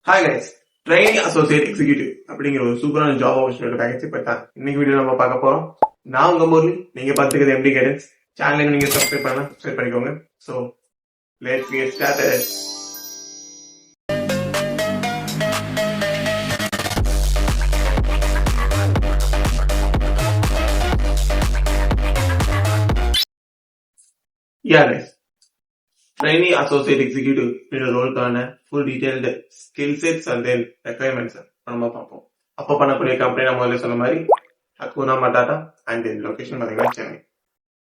Hi guys, training associate executive அப்படிங்கிற ஒரு சூப்பரான ஜாப் ஆப்பர்ச்சுனிட்டி பேக்கேஜ் பற்றி இன்னைக்கு வீடியோ நம்ம பார்க்க போறோம். நான் உங்க முரளி, நீங்க பார்த்துக்கிறது எம்டி கைடன்ஸ். சேனலுக்கு நீங்க சப்ஸ்கிரைப் பண்ணிக்கோங்க. So let's get started. Yeah guys, trainee associate executive ரோலுக்கான full detailed skill sets and then requirements நம்ம பார்ப்போம். அப்போ பண்ணக்கூடிய கம்பெனி நான் முதல்ல சொன்ன மாதிரி ஹக்கூனா மட்டாட்டா அண்ட் தென் லொகேஷன் பார்த்தீங்கன்னா சென்னை.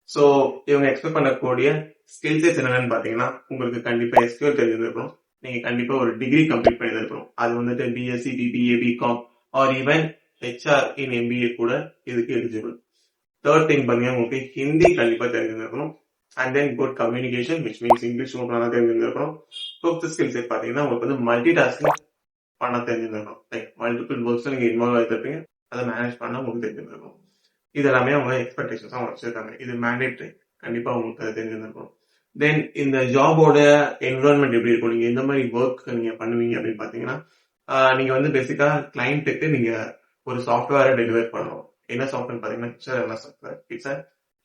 ஸோ இவங்க எக்ஸ்பெக்ட் பண்ணக்கூடிய ஸ்கில் செட்ஸ் என்னென்னு பார்த்தீங்கன்னா, உங்களுக்கு கண்டிப்பாக எஸ்கியூஎல் தெரிஞ்சிருக்கணும். நீங்க கண்டிப்பா ஒரு டிகிரி கம்ப்ளீட் பண்ணியிருக்கணும். அது வந்துட்டு BSc, BBA, BCom or even HR in MBA கூட இதுக்கு எலிஜிபிள். தேர்ட் திங் பார்த்தீங்கன்னா, உங்களுக்கு ஹிந்தி கண்டிப்பா தெரிஞ்சிருக்கணும். And then good communication which means English நல்லா தெரிஞ்சிருக்கணும். ஃபிஃப்த் ஸ்கில் செட் பார்த்தீங்கன்னா, உங்களுக்கு வந்து மல்டி டாஸ்கிங் பண்ண தெரிஞ்சிருக்கணும். லைக் மல்டிபிள் ஒர்க்ஸ் நீங்க இன்வால்வ் ஆகிருப்பீங்க, அதை மேனேஜ் பண்ண உங்களுக்கு தெரிஞ்சிருக்கணும். இது எல்லாமே அவங்க எக்ஸ்பெக்டேஷன்ஸ் அவங்க வச்சிருக்காங்க. இது மேண்டேட்ரி, கண்டிப்பா உங்களுக்கு அது தெரிஞ்சிருக்கணும். தென் இந்த ஜாபோட என்விரான்மெண்ட் எப்படி இருக்கும், நீங்க எந்த மாதிரி ஒர்க் நீங்க பண்ணுவீங்க அப்படின்னு பாத்தீங்கன்னா, நீங்க வந்து பேசிக்கா கிளைண்ட்டுக்கு நீங்க ஒரு சாஃப்ட்வேரை டெலிவர் பண்ணணும். என்ன சாஃப்ட்வேர் பாத்தீங்கன்னா software. It's a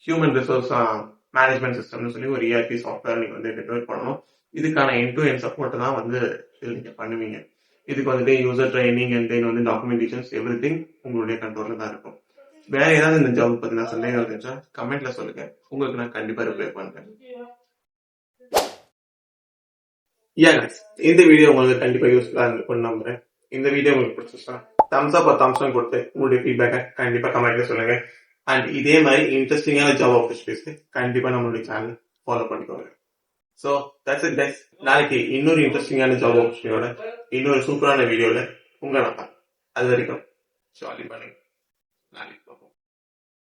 human resource management சிஸ்டம்னு சொல்லி ஒரு இஆர்பி சாஃப்ட்வேர் நீங்க வந்து டெலிவர் பண்ணணும். இதுக்கான எண்ட் டு எண்ட் சப்போர்ட் தான் வந்து நீங்க பண்ணுவீங்க. இதுக்கு வந்துட்டு யூசர் ட்ரைனிங் அண்ட் தென் வந்து டாக்குமெண்டேஷன்ஸ் எவ்ரி திங் உங்களுடைய கண்ட்ரோல்ல தான் இருக்கும். வேற ஏதாவது இந்த ஜாப் பத்தினா சந்தேகம் இருந்துச்சா கமெண்ட்ல சொல்லுங்க, உங்களுக்கு நான் கண்டிப்பா ரிப்ளை பண்றேன். இந்த வீடியோ உங்களுக்கு கண்டிப்பா யூஸ்ஃபுல்லா இருக்கும்னு நம்புறேன். இந்த வீடியோ உங்களுக்கு பிடிச்சிருச்சா தம்ஸ் அப் தம்ஸ் டவுன் கொடுத்து உங்களுடைய ஃபீட்பேக்கை கண்டிப்பா கமெண்ட்ல சொல்லுங்க. அண்ட் இதே மாதிரி இன்ட்ரெஸ்டிங்கான ஜாப் ஆப்பர்ச்சுனிட்டிஸ்க்கு கண்டிப்பா நம்மளுடைய சேனல் ஃபாலோ பண்ணிக்கோங்க. So that's it guys. நாளைக்கு இன்னொரு இன்ட்ரெஸ்டிங்கான ஜாப் ஆப்பர்ச்சுனிட்டியோட இன்னொரு சூப்பரான வீடியோல உங்களை நான் அது வரைக்கும் ஜாலி பண்ணுங்க. நாளைக்கு பார்ப்போம்.